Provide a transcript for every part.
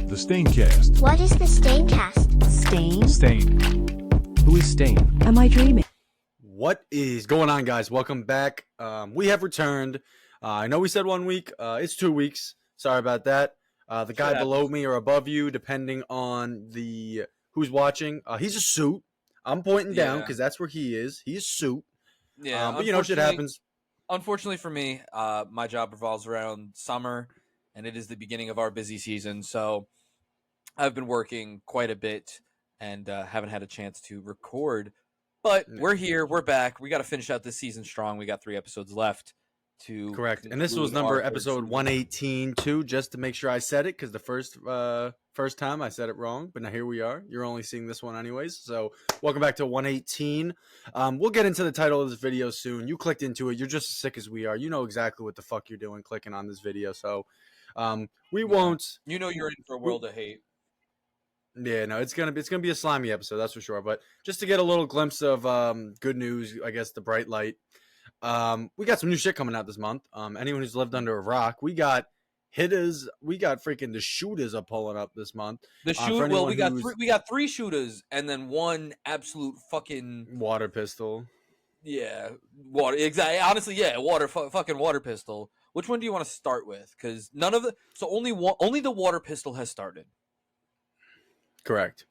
The Staincast. What is the Staincast? Stain. Who is Stain? Am I dreaming? What is going on, guys? Welcome back. We have returned. I know we said 1 week. It's 2 weeks. Sorry about that. The guy below me or above you, depending on the who's watching. He's a suit. I'm pointing down because that's where he is. He's a suit. Yeah, but you know, shit happens. Unfortunately for me, my job revolves around summer, and it is the beginning of our busy season. So I've been working quite a bit and haven't had a chance to record. But we're here. We're back. We got to finish out this season strong. We got 3 episodes left. Correct. And this was episode 118 too, just to make sure I said it, because the first time I said it wrong, but now here we are. You're only seeing this one anyways. So welcome back to 118. We'll get into the title of this video soon. You clicked into it. You're just as sick as we are. You know exactly what the fuck you're doing clicking on this video. So we won't. You know you're in for a world of hate. Yeah, no, it's gonna be a slimy episode, that's for sure. But just to get a little glimpse of good news, I guess the bright light. We got some new shit coming out this month. Anyone who's lived under a rock, we got hitters, we got freaking the shooters are pulling up this month. The shoot, we got 3 shooters and then 1 absolute fucking water pistol. Yeah, water. Exactly. Honestly, yeah, fucking water pistol. Which one do you want to start with? Because only the water pistol has started. Correct.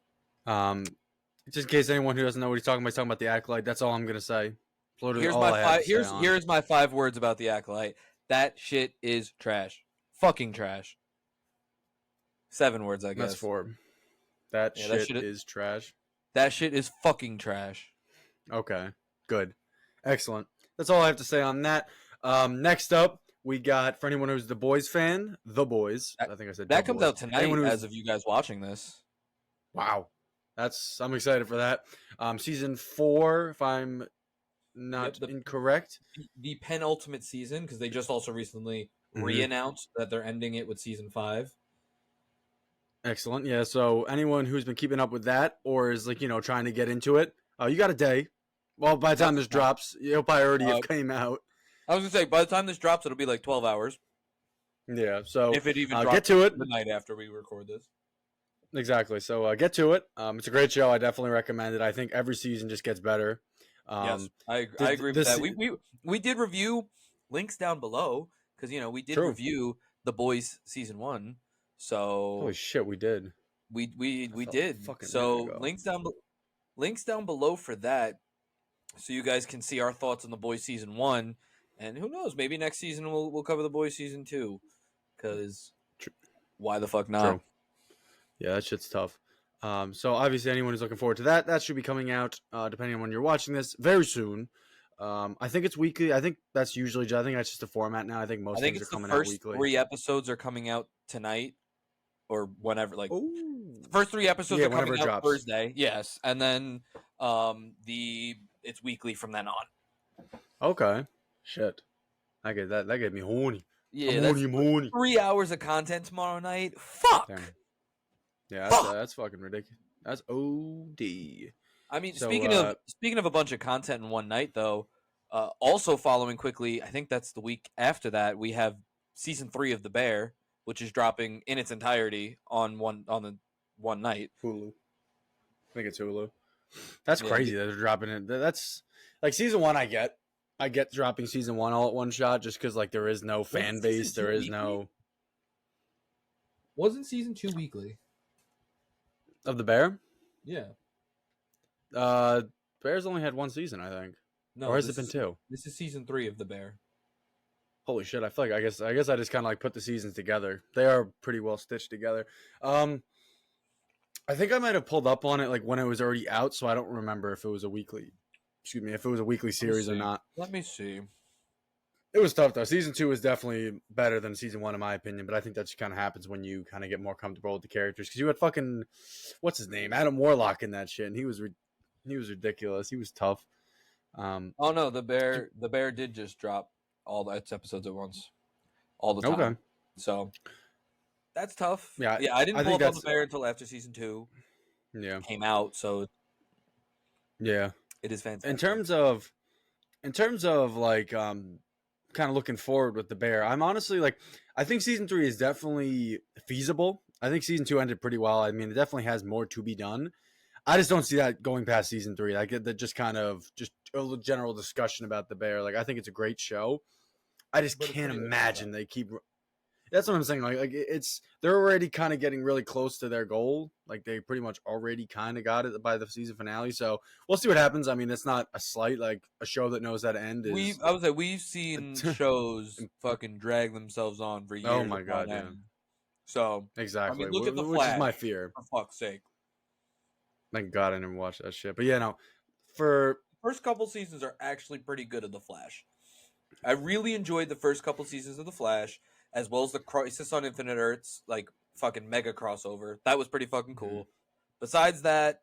Just in case anyone who doesn't know what he's talking about the Acolyte. That's all I'm gonna say. Here's my 5 words about the Acolyte. That shit is trash. Fucking trash. 7 words, I guess. That's 4. That shit is trash. That shit is fucking trash. Okay. Good. Excellent. That's all I have to say on that. Next up, we got, for anyone who's The Boys fan, The Boys. I think I said that comes out tonight as of you guys watching this. Wow. I'm excited for that. Season 4, if I'm not incorrect. The penultimate season, because they just also recently re-announced that they're ending it with season 5. Excellent. Yeah, so anyone who's been keeping up with that or is trying to get into it, you got a day. Well, by the time this drops, it'll probably already have came out. I was going to say, by the time this drops, it'll be like 12 hours. Yeah, so if it even drops get to it the night after we record this. Exactly. So get to it. It's a great show. I definitely recommend it. I think every season just gets better. Yes, I agree with that. We did review, links down below, because we did review The Boys season 1. So holy shit, we did. We did. So links down below for that, so you guys can see our thoughts on The Boys season 1, and who knows, maybe next season we'll cover The Boys season 2, because why the fuck not? True. Yeah, that shit's tough. So obviously anyone who's looking forward to that should be coming out, depending on when you're watching this, very soon. I think it's weekly. I think that's just a format now. I think most things are coming out weekly. The first 3 episodes are coming out tonight or whenever. The first 3 episodes are coming out Thursday. Yes, and then it's weekly from then on. Okay. Shit. I get that. That gave me horny. Yeah, I'm horny. 3 hours of content tomorrow night. Fuck. Damn. Yeah, that's fucking ridiculous. That's OD. I mean, speaking of a bunch of content in one night, though, also following quickly, I think that's the week after that, we have season 3 of The Bear, which is dropping in its entirety on the one night. Hulu. I think it's Hulu. That's crazy that they're dropping it. That's like season 1. I get dropping season 1 all at one shot just because there is no fan base. There is no. Wasn't season 2 weekly? Of The Bear? Yeah. Bear's only had 1 season, I think. No, or has it been 2? This is season 3 of The Bear. Holy shit! I feel like I guess I just kind of put the seasons together. They are pretty well stitched together. I think I might have pulled up on it when it was already out, so I don't remember if it was a weekly. If it was a weekly series or not. Let me see. It was tough though. Season 2 is definitely better than season 1 in my opinion, but I think that just kind of happens when you kind of get more comfortable with the characters. Because you had fucking what's his name, Adam Warlock in that shit, and he was ridiculous. He was tough. Oh no, the bear did just drop all its episodes at once, all the time. Okay, so that's tough. Yeah, I didn't pull up on the Bear until after season 2. Yeah, came out. So yeah, it is fantastic. In terms of kind of looking forward with the Bear, I'm honestly I think season 3 is definitely feasible. I think season 2 ended pretty well. I mean, it definitely has more to be done. I just don't see that going past season 3. Like that, just kind of just a general discussion about the Bear. Like I think it's a great show. I just But it's can't pretty imagine they keep. That's what I'm saying. Like it's they're already kind of getting really close to their goal. Like they pretty much already kind of got it by the season finale. So we'll see what happens. I mean, it's not a slight. Like a show that knows how to end is. I would say we've seen shows fucking drag themselves on for Oh years my upon god, yeah, end. So I exactly. mean, look at the Which is my Flash, fear. for fuck's sake. Thank God I never watched that shit. But yeah, no. For First couple seasons are actually pretty good of the Flash. I really enjoyed the first couple seasons of the Flash, as well as the Crisis on Infinite Earths, like fucking mega crossover. That was pretty fucking cool. Besides that,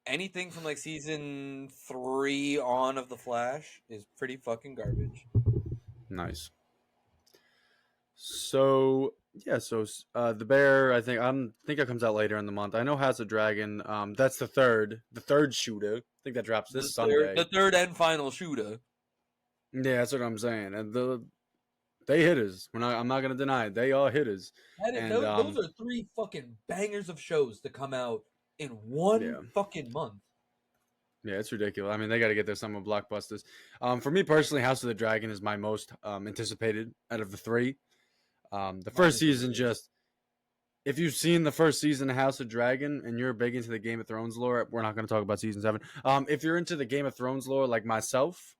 anything from like season 3 on of the Flash is pretty fucking garbage. nice. So yeah, so the Bear. I think it comes out later in the month. I know House of Dragon. That's the third shooter. I think that drops this Sunday. The third and final shooter. Yeah, that's what I'm saying. And they hitters. I'm not gonna deny it. They are hitters. And Those are 3 fucking bangers of shows to come out in one Yeah. fucking month. Yeah, it's ridiculous. I mean, they got to get their summer blockbusters. For me personally, House of the Dragon is my most anticipated out of the 3. The first season just. If you've seen the first season of House of Dragon and you're big into the Game of Thrones lore, we're not going to talk about season 7. If you're into the Game of Thrones lore like myself,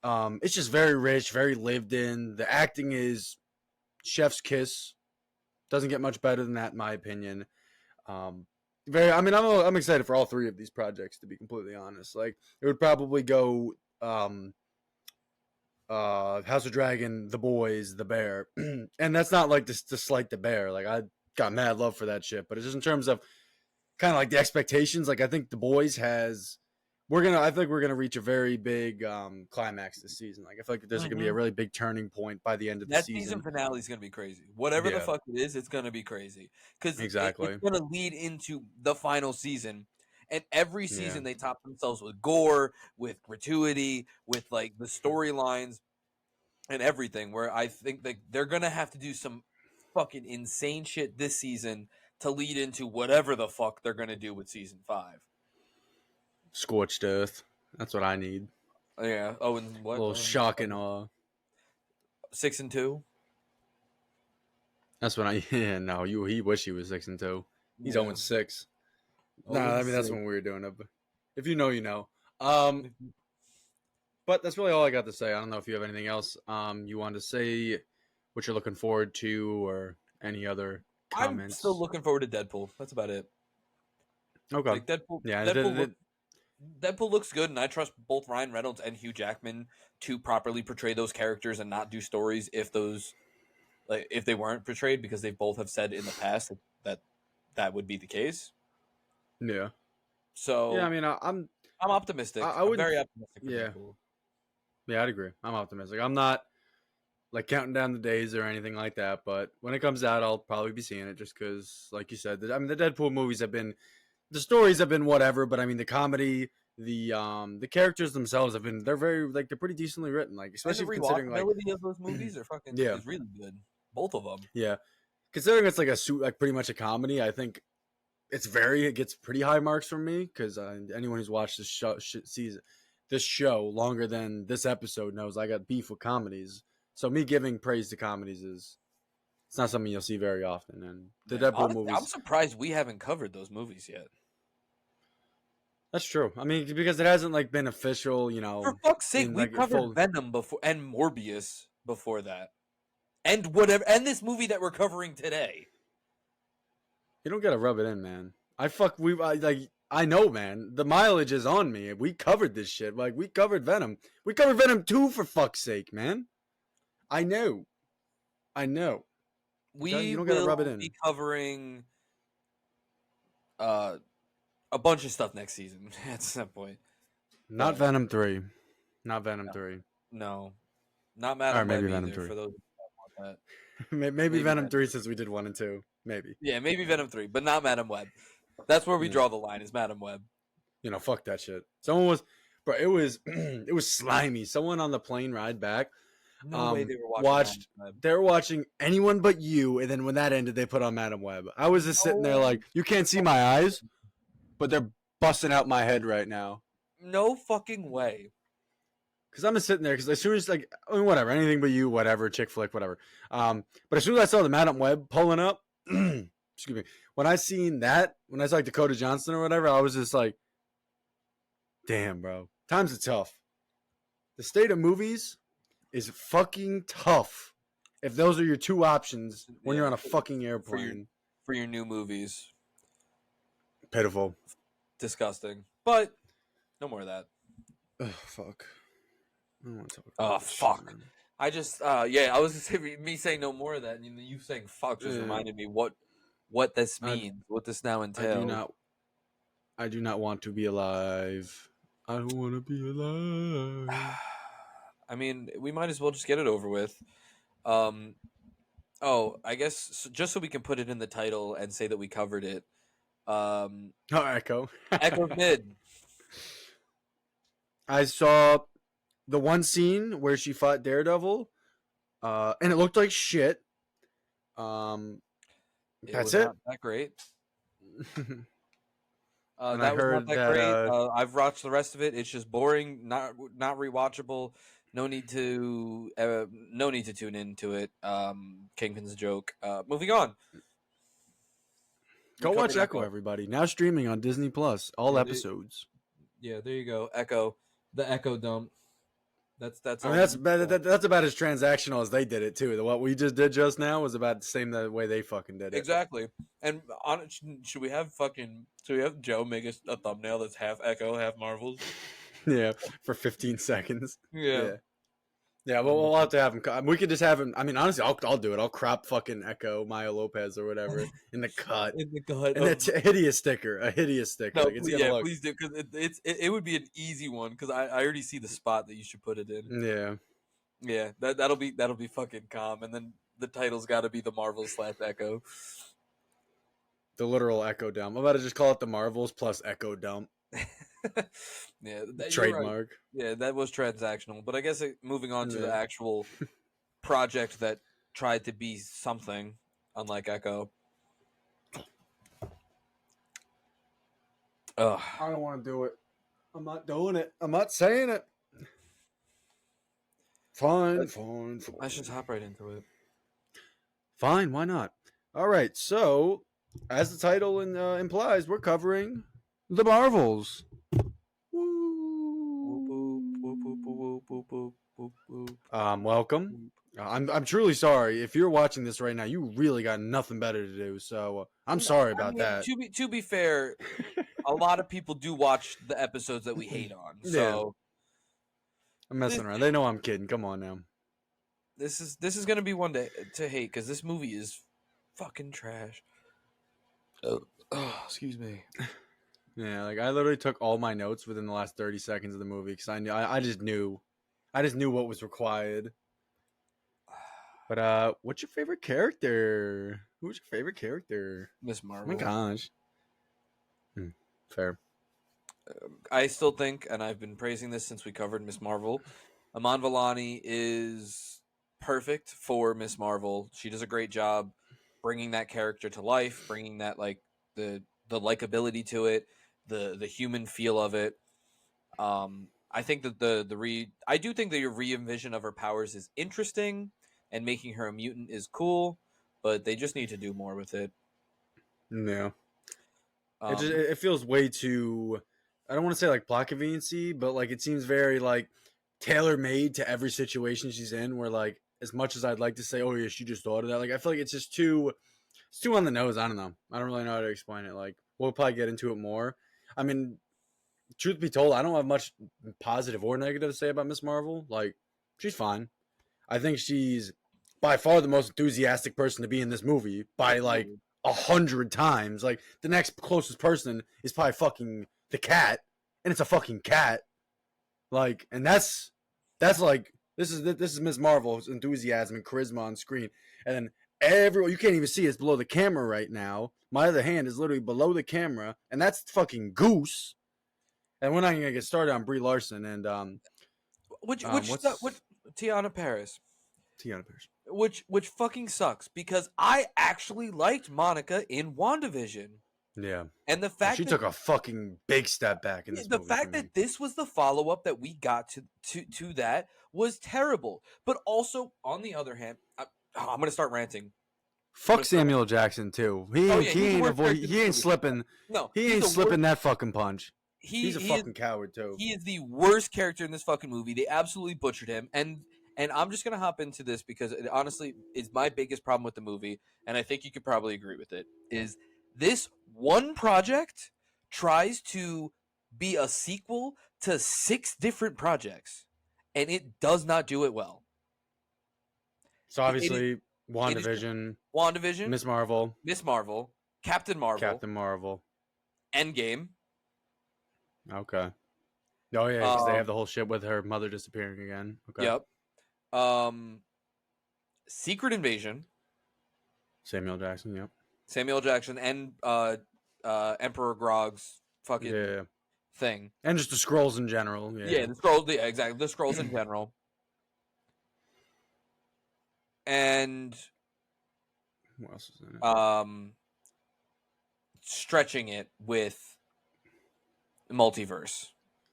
it's just very rich, very lived in. The acting is chef's kiss. Doesn't get much better than that, in my opinion. I'm excited for all 3 of these projects, to be completely honest. Like it would probably go House of Dragon, The Boys, The Bear, and that's not like to slight The Bear. Like I got mad love for that shit, but it's just in terms of kind of like the expectations. Like I think The Boys has. I think we're gonna reach a very big climax this season. Like I feel like there's gonna be a really big turning point by the end of the That season. season finale is gonna be crazy. Whatever the fuck it is, it's gonna be crazy because Exactly. it's gonna lead into the final season. And every season they top themselves with gore, with gratuity, with like the storylines and everything. Where I think that they're gonna have to do some fucking insane shit this season to lead into whatever the fuck they're gonna do with season 5. Scorched earth. That's what I need. Yeah. Oh, and what? A little shock and awe. 6 and 2. That's what I. Yeah, no, he wish he was 6 and 2. He's 0 and 6. No, I mean that's when we were doing it. But if you know, you know. But that's really all I got to say. I don't know if you have anything else you want to say, what you're looking forward to, or any other comments. I'm still looking forward to Deadpool. That's about it. Okay. Like Deadpool. Yeah. Deadpool looks good, and I trust both Ryan Reynolds and Hugh Jackman to properly portray those characters and not do stories if they weren't portrayed, because they both have said in the past that would be the case. Yeah. So yeah, I mean, I'm optimistic. I'm very optimistic. For Deadpool. Yeah, I'd agree. I'm optimistic. I'm not like counting down the days or anything like that, but when it comes out, I'll probably be seeing it just because, like you said, I mean, the Deadpool movies the stories have been whatever, but I mean, the comedy, the characters themselves they're pretty decently written, like especially considering like of those movies are fucking is really good. Both of them. Yeah, considering it's like pretty much a comedy, I think it gets pretty high marks from me because anyone who's watched this show sees this show longer than this episode knows I got beef with comedies. So me giving praise to comedies it's not something you'll see very often. And the Deadpool movies, I'm surprised we haven't covered those movies yet. That's true. I mean, because it hasn't like been official, For fuck's sake, we covered Venom before and Morbius before that, and and this movie that we're covering today. You don't gotta rub it in, man. I know, man. The mileage is on me. We covered this shit. Like, we covered Venom. We covered Venom 2, for fuck's sake, man. I know. We will be covering a bunch of stuff next season at some point. Not Venom 3. Not Venom 3. No. Not Madam Web maybe Venom either, 3. for those who want that. maybe Venom 3 since we did 1 and 2. Maybe. Yeah, maybe Venom 3, but not Madam Web. That's where we draw the line, is Madam Web. Fuck that shit. Someone was... Bro, it was... it was slimy. Someone on the plane ride back... No way they were watching watched. Madam Web. They were watching Anyone But You, and then when that ended, they put on Madam Web. I was just sitting there like, you can't see my eyes, but they're busting out my head right now. No fucking way. Because I'm just sitting there, because as soon as, like, I mean, whatever, Anything But You, whatever, chick flick, whatever. But as soon as I saw the Madam Web pulling up, excuse me, when I seen that, when I saw like Dakota Johnson or whatever, I was just like, damn, bro. Times are tough. The state of movies is fucking tough. If those are your two options when you're on a fucking airplane. For your new movies. Pitiful. Disgusting. But no more of that. Ugh, fuck. I don't want to talk Oh, about this fuck. shit, man. I just, I was going to say, me saying no more of that, and you saying fuck just reminded me what this means, what this now entails. I do not want to be alive. I don't want to be alive. I mean, we might as well just get it over with. I guess just so we can put it in the title and say that we covered it. Echo. Echo Mid. I saw the one scene where she fought Daredevil, and it looked like shit. That's it. Not that great. And that I was heard not that that, great. I've watched the rest of it. It's just boring, not rewatchable. No need to tune into it. Kingpin's joke. Moving on. Go watch Echo, everybody. Now streaming on Disney Plus, all episodes. Yeah, there you go. Echo, the Echo dump. That's. I mean, that's about as transactional as they did it too. What we just did just now was about the same way they fucking did it. Exactly. And should we have Joe make a thumbnail that's half Echo, half Marvels? Yeah, for 15 seconds. Yeah. Yeah, but we'll have to have him. We could just have him. I mean, honestly, I'll do it. I'll crop fucking Echo, Maya Lopez, or whatever in the cut. And it's a hideous sticker. A hideous sticker. No, like, it's gonna look. please do, because it would be an easy one, because I already see the spot that you should put it in. Yeah. Yeah, that'll be fucking calm, and then the title's got to be the Marvel / Echo. The literal Echo dump. I'm about to just call it the Marvels plus Echo dump. Yeah, trademark. Right. Yeah, that was transactional. But I guess moving on to the actual project that tried to be something, unlike Echo. Ugh. I don't want to do it. I'm not doing it. I'm not saying it. Fine. Let's just hop right into it. Fine, why not? All right, so as the title implies, we're covering the Marvels. Welcome. I'm truly sorry if you're watching this right now. You really got nothing better to do, so I'm sorry about that. To be fair, a lot of people do watch the episodes that we hate on. So yeah. I'm messing around. They know I'm kidding. Come on now. This is gonna be one day to hate, because this movie is fucking trash. Oh, excuse me. Yeah, like I literally took all my notes within the last 30 seconds of the movie because I just knew what was required. But what's your favorite character? Who's your favorite character? Miss Marvel. Oh my gosh. Fair. I still think, and I've been praising this since we covered Miss Marvel, Iman Vellani is perfect for Miss Marvel. She does a great job bringing that character to life, bringing that like the likability to it, the human feel of it. I think that I do think that your re-envision of her powers is interesting, and making her a mutant is cool, but they just need to do more with it. No. It feels way too, I don't want to say like plot conveniency, but like it seems very like tailor-made to every situation she's in, where like as much as I'd like to say, oh yeah, she just thought of that, like I feel like it's just too on the nose. I don't know. I don't really know how to explain it. Like we'll probably get into it more. I mean, truth be told, I don't have much positive or negative to say about Miss Marvel. Like she's fine. I think she's by far the most enthusiastic person to be in this movie by like 100 times. Like the next closest person is probably fucking the cat, and it's a fucking cat. Like, and that's like this is Miss Marvel's enthusiasm and charisma on screen, and then everyone, you can't even see it's below the camera right now. My other hand is literally below the camera, and that's fucking Goose. And we're not gonna get started on Brie Larson and what Tiana Paris. Tiana Pierce. which fucking sucks because I actually liked Monica in WandaVision. Yeah. And the fact She that took a fucking big step back in this the movie. fact that this was the follow-up that we got to that was terrible. But also, on the other hand, I'm going to start ranting. Fuck Samuel Jackson too. He ain't slipping. No, he ain't slipping that fucking punch. He's a fucking coward too. He is the worst character in this fucking movie. They absolutely butchered him. And I'm just gonna hop into this because it honestly is my biggest problem with the movie, and I think you could probably agree with it. Is this one project tries to be a sequel to 6 different projects, and it does not do it well. So obviously, WandaVision, Miss Marvel, Captain Marvel, Endgame. Okay. Oh yeah, because they have the whole shit with her mother disappearing again. Okay. Yep. Secret Invasion. Samuel Jackson. Yep. Samuel Jackson and Emperor Grog's fucking thing, and just the Skrulls in general. Yeah, the Skrulls. Yeah, exactly. The Skrulls in general. And what else is in it? Stretching it with multiverse,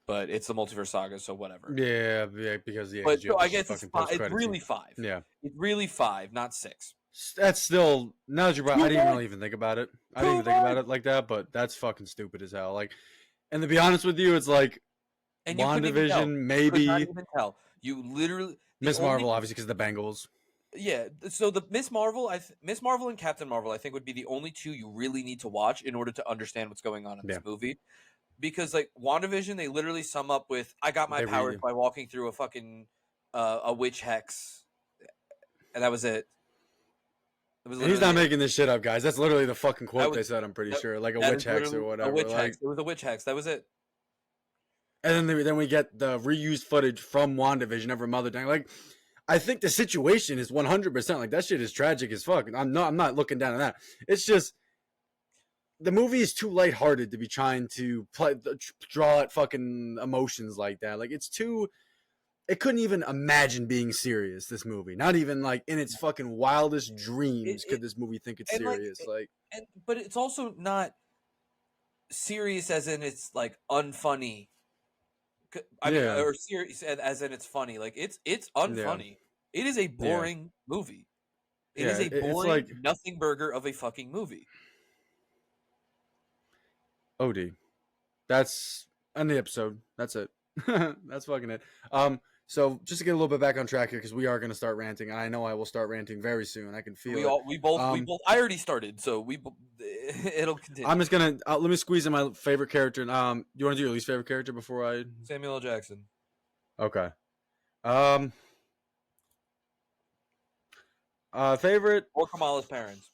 but it's the multiverse saga, so whatever. Yeah, because but so I guess it's really 5. Yeah, it's really 5, not 6. That's still, now that you're right, I didn't really even think about it. I didn't even think about it like that, but that's fucking stupid as hell. Like, and to be honest with you, it's like WandaVision, maybe. You couldn't even tell. You literally Miss Marvel, obviously, because of the Bengals. Yeah, so the Miss Marvel and Captain Marvel, I think, would be the only 2 you really need to watch in order to understand what's going on in this movie. Because like WandaVision, they literally sum up with, "I got my powers by walking through a fucking a witch hex," and that was it. He's not making this shit up, guys. That's literally the fucking quote they said. I'm pretty sure, like a witch hex or whatever. A witch hex. It was a witch hex. That was it. And then we get the reused footage from WandaVision of her mother dying. Like, I think the situation is 100% like that shit is tragic as fuck. I'm not looking down on that. It's just the movie is too lighthearted to be trying to draw at fucking emotions like that. Like, it's too. It couldn't even imagine being serious. This movie, not even like in its fucking wildest dreams, could this movie think it's serious. But it's also not serious as in it's like unfunny. I mean, or serious as in it's funny. Like it's unfunny. Yeah. It is a boring movie. It is a boring, like, nothing burger of a fucking movie. OD. That's on the episode. That's it. That's fucking it. So just to get a little bit back on track here, because we are going to start ranting. I know I will start ranting very soon. I can feel it. We both. I already started, so it'll continue. I'm just gonna let me squeeze in my favorite character. You want to do your least favorite character before I? Samuel L. Jackson. Okay. Favorite or Kamala's parents.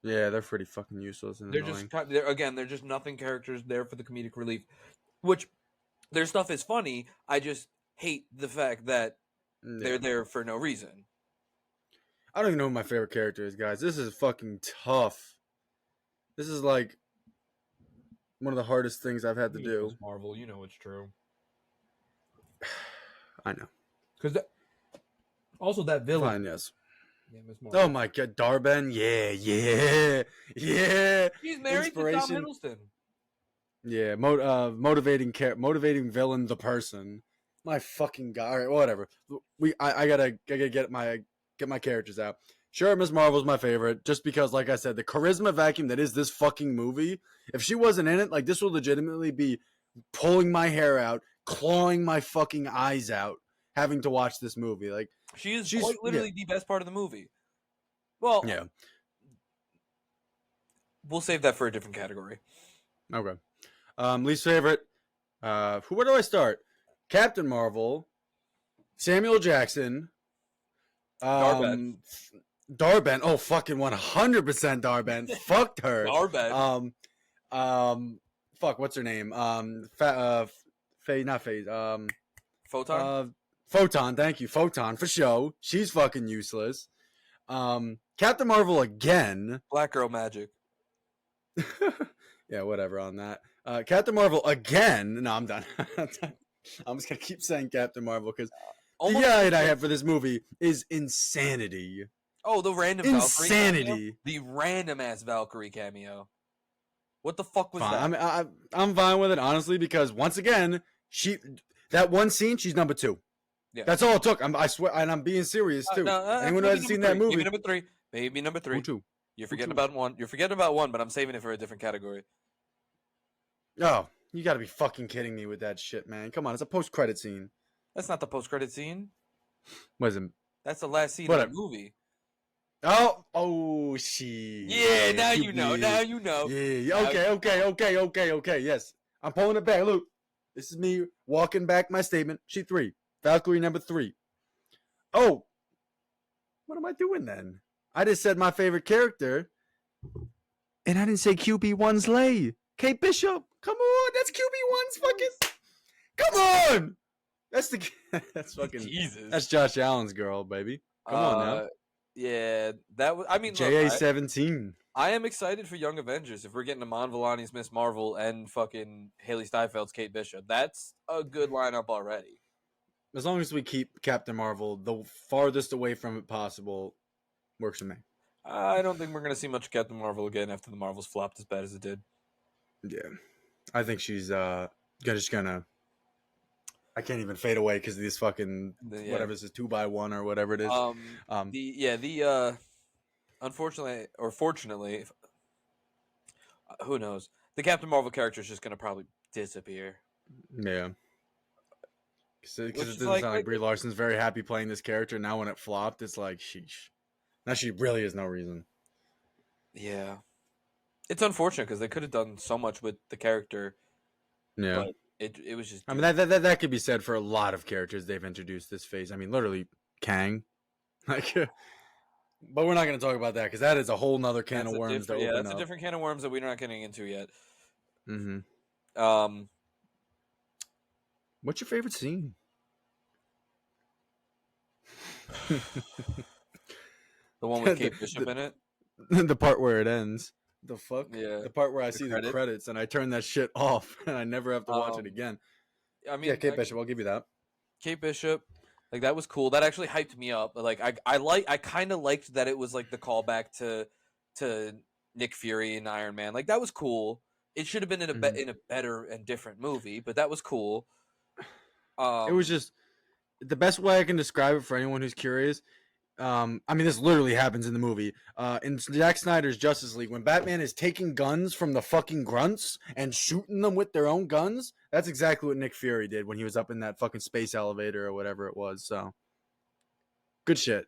Yeah, they're pretty fucking useless and annoying. They're just nothing characters there for the comedic relief, which their stuff is funny. I just hate the fact that they're there for no reason. I don't even know who my favorite character is, guys. This is fucking tough. This is like one of the hardest things I've had to do. Marvel, you know it's true. I know. Because also that villain. Fine, yes. Yeah, oh my god, Darben. Yeah. He's married to Tom Hiddleston. Yeah, motivating villain, the person. My fucking god. All right, whatever. I gotta get my characters out. Sure, Miss Marvel's my favorite, just because, like I said, the charisma vacuum that is this fucking movie. If she wasn't in it, like, this would legitimately be pulling my hair out, clawing my fucking eyes out, having to watch this movie. Like, she's quite literally the best part of the movie. Well, yeah. We'll save that for a different category. Okay. Least favorite. Where do I start? Captain Marvel, Samuel Jackson, Darben. Oh, fucking 100% Darben. Fucked her. Darben. Fuck. What's her name? Photon. Photon. Thank you, Photon, for show. She's fucking useless. Captain Marvel again. Black girl magic. Yeah, whatever on that. Captain Marvel again. No, I'm done. I'm just gonna keep saying Captain Marvel because Almost eye I have for this movie is insanity. Oh, the random Valkyrie cameo? Insanity. The random ass Valkyrie cameo. What the fuck was Fine. that? I'm fine with it, honestly, because once again, that one scene, she's number 2. Yeah. That's all it took. I swear, and I'm being serious too. Anyone who hasn't seen that movie, maybe number 3. Maybe number 3. Who two? You're forgetting about one. You're forgetting about one, but I'm saving it for a different category. Oh, you got to be fucking kidding me with that shit, man! Come on, it's a post-credit scene. That's not the post-credit scene. What is it? That's the last scene Whatever. of the movie. Oh, shit. Yeah, now you know. Now you know. Yeah. Okay. Yes, I'm pulling it back. Look, this is me walking back my statement. She 3, Valkyrie number 3. Oh, what am I doing then? I just said my favorite character, and I didn't say QB1's Lay. Kate Bishop. Come on, that's QB1's fucking. Come on, that's fucking. Jesus. That's Josh Allen's girl, baby. Come on now. Yeah, that was. I mean, JA-17. I am excited for Young Avengers. If we're getting Iman Vellani's Miss Marvel and fucking Haley Steinfeld's Kate Bishop, that's a good lineup already. As long as we keep Captain Marvel the farthest away from it possible, works for me. I don't think we're gonna see much Captain Marvel again after the Marvels flopped as bad as it did. Yeah, I think she's just gonna. I can't even fade away because of these fucking whatever this is 2x1 or whatever it is. Unfortunately or fortunately, who knows? The Captain Marvel character is just gonna probably disappear. Yeah. Because it doesn't sound like Brie Larson's very happy playing this character. Now when it flopped, it's like, sheesh. Now she really has no reason. Yeah. It's unfortunate because they could have done so much with the character. Yeah. But it was just... I mean, that could be said for a lot of characters they've introduced this phase. I mean, literally, Kang. Like, but we're not going to talk about that because that is a whole nother can of worms to open up. Yeah, that's a different can of worms that we're not getting into yet. Mm-hmm. What's your favorite scene? The one with Kate Bishop in it? The part where it ends. The fuck? Yeah. The part where I see the credits and I turn that shit off and I never have to watch it again. I mean, yeah, Kate Bishop, I'll give you that. Kate Bishop, like that was cool. That actually hyped me up. Like I kind of liked that it was like the callback to Nick Fury and Iron Man. Like that was cool. It should have been in a better and different movie, but that was cool. It was just the best way I can describe it for anyone who's curious. I mean, this literally happens in the movie. In Zack Snyder's Justice League, when Batman is taking guns from the fucking grunts and shooting them with their own guns, that's exactly what Nick Fury did when he was up in that fucking space elevator or whatever it was. So, good shit.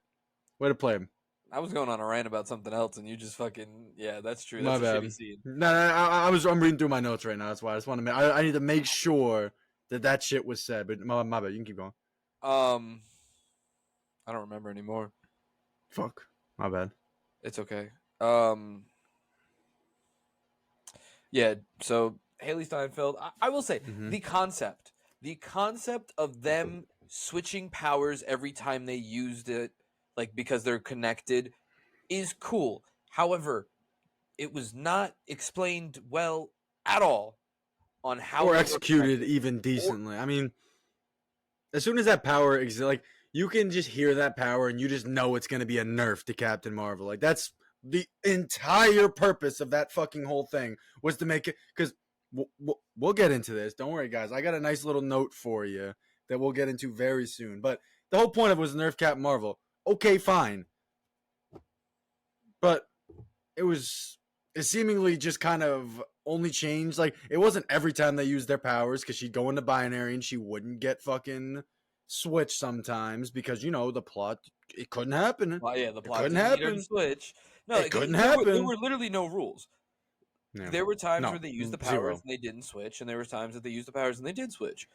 Way to play him. I was going on a rant about something else, and you just fucking that's true. My That's a bad. shitty scene. No, I'm reading through my notes right now. That's why I just want to. I need to make sure that shit was said. But my bad. You can keep going. I don't remember anymore. Fuck. My bad. It's okay. Yeah, so Haley Steinfeld, I will say the concept of them switching powers every time they used it, like because they're connected, is cool. However, it was not explained well at all on how or executed even decently. I mean, as soon as that power exists, like you can just hear that power and you just know it's going to be a nerf to Captain Marvel. Like that's the entire purpose of that fucking whole thing was to make it, because we'll get into this. Don't worry, guys. I got a nice little note for you that we'll get into very soon. But the whole point of it was nerf Captain Marvel. Okay, fine. But it seemingly just kind of only changed. Like, it wasn't every time they used their powers, because she'd go into binary and she wouldn't get fucking switch sometimes because, you know, the plot, it couldn't happen. Well, yeah, the plot couldn't didn't need her happen. to switch. No, it couldn't happen. There were literally no rules. Yeah. There were times where they used the powers zero. and they didn't switch, and there were times that they used the powers and they did switch.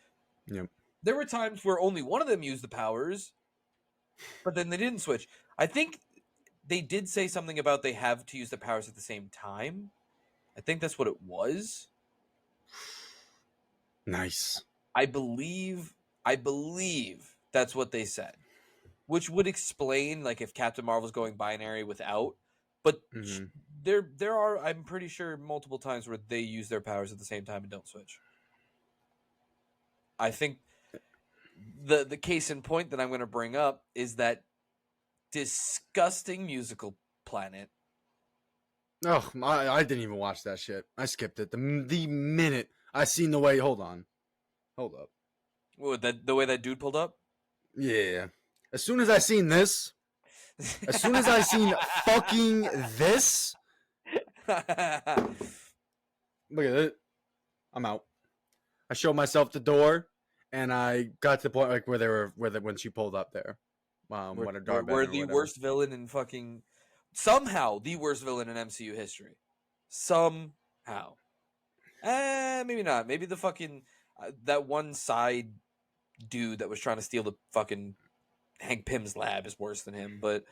Yep. There were times where only one of them used the powers, but then they didn't switch. I think they did say something about they have to use the powers at the same time. I think that's what it was. Nice. I believe that's what they said, which would explain like if Captain Marvel's going binary without. But there are, I'm pretty sure, multiple times where they use their powers at the same time and don't switch. I think the case in point that I'm going to bring up is that disgusting musical Planet. Oh, I didn't even watch that shit. I skipped it the minute I seen the way. Hold up. What, the way that dude pulled up? Yeah. As soon as I seen this, as soon as I seen fucking this, look at it. I'm out. I showed myself the door, and I got to the point like when she pulled up there, when a Darbin we're or the whatever. worst villain in fucking somehow the worst villain in MCU history. Somehow, maybe not. Maybe the fucking that one side dude that was trying to steal the fucking Hank Pym's lab is worse than him. But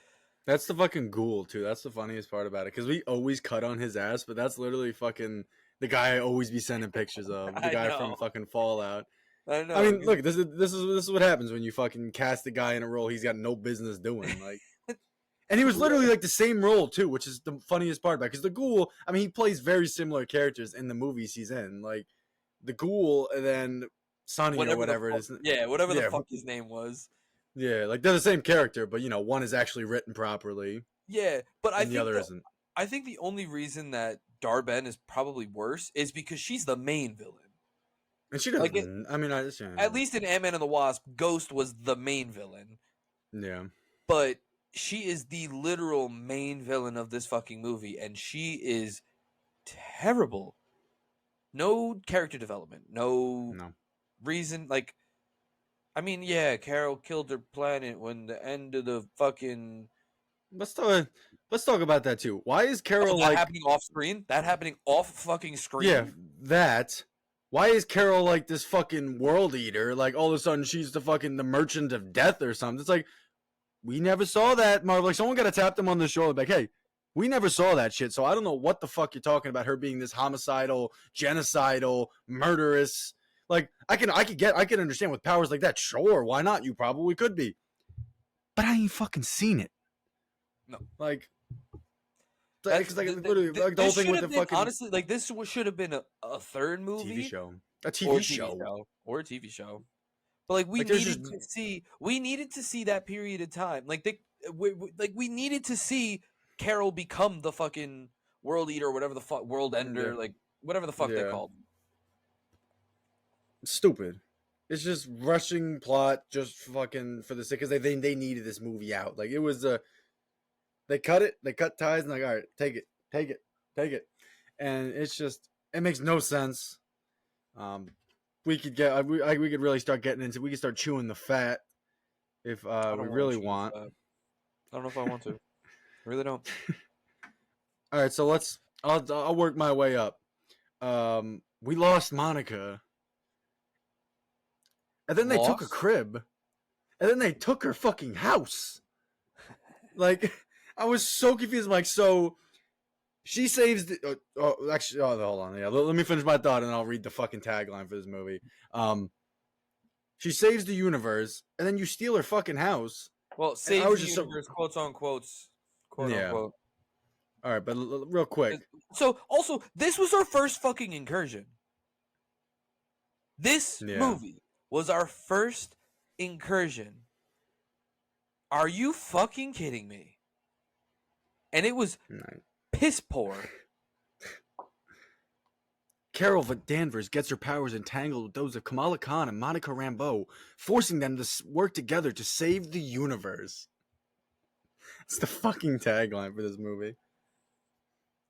That's the fucking ghoul too. That's the funniest part about it because we always cut on his ass, but that's literally fucking the guy I always be sending pictures of. The I guy know. from fucking Fallout. I know. I mean, look, this is what happens when you fucking cast a guy in a role he's got no business doing. Like, and he was literally like the same role too, which is the funniest part about it. Because the ghoul, I mean, he plays very similar characters in the movies he's in, like the ghoul, and then Sonny or whatever it is. Yeah, whatever the fuck his name was. Yeah, like they're the same character, but one is actually written properly. Yeah, but and the other isn't. I think the only reason that Dar-Ben is probably worse is because she's the main villain. And she doesn't. At least in Ant-Man and the Wasp, Ghost was the main villain. Yeah. But she is the literal main villain of this fucking movie, and she is terrible. No character development. No reason. Like, I mean, yeah, Carol killed her planet when the end of the fucking... Let's talk about that too. Why is Carol happening off screen? That happening off fucking screen? Yeah, that. Why is Carol like this fucking world eater? Like all of a sudden she's the merchant of death or something. It's like we never saw that, Marvel. Like someone got to tap them on the shoulder, like, hey, we never saw that shit. So I don't know what the fuck you're talking about. Her being this homicidal, genocidal, murderous. Like I can understand with powers like that. Sure, why not? You probably could be, but I ain't fucking seen it. No, like. Literally, the whole thing with the fucking... Honestly, like, this should have been a third movie. TV show. A TV show. Or a TV show. But, like, we needed to see that period of time. Like, we needed to see Carol become the fucking world eater or whatever the fuck, world ender, like, whatever the fuck they called. Stupid. It's just rushing plot just fucking for the sake, because they needed this movie out. Like, it was a... They cut ties, and like, all right, take it. And it's just, it makes no sense. We could really start getting into, we could start chewing the fat if we really want. I don't know if I want to. I really don't. All right, so I'll work my way up. We lost Monica. And then they took her crib. And then they took her fucking house. Like... I was so confused. I'm like, so she saves the... hold on. Yeah, let me finish my thought, and then I'll read the fucking tagline for this movie. She saves the universe, and then you steal her fucking house. Well, saves the universe, quotes on quotes, quote unquote. All right, but real quick. So, also, this was our first fucking incursion. This movie was our first incursion. Are you fucking kidding me? And it was piss poor. Carol Danvers gets her powers entangled with those of Kamala Khan and Monica Rambeau, forcing them to work together to save the universe. It's the fucking tagline for this movie.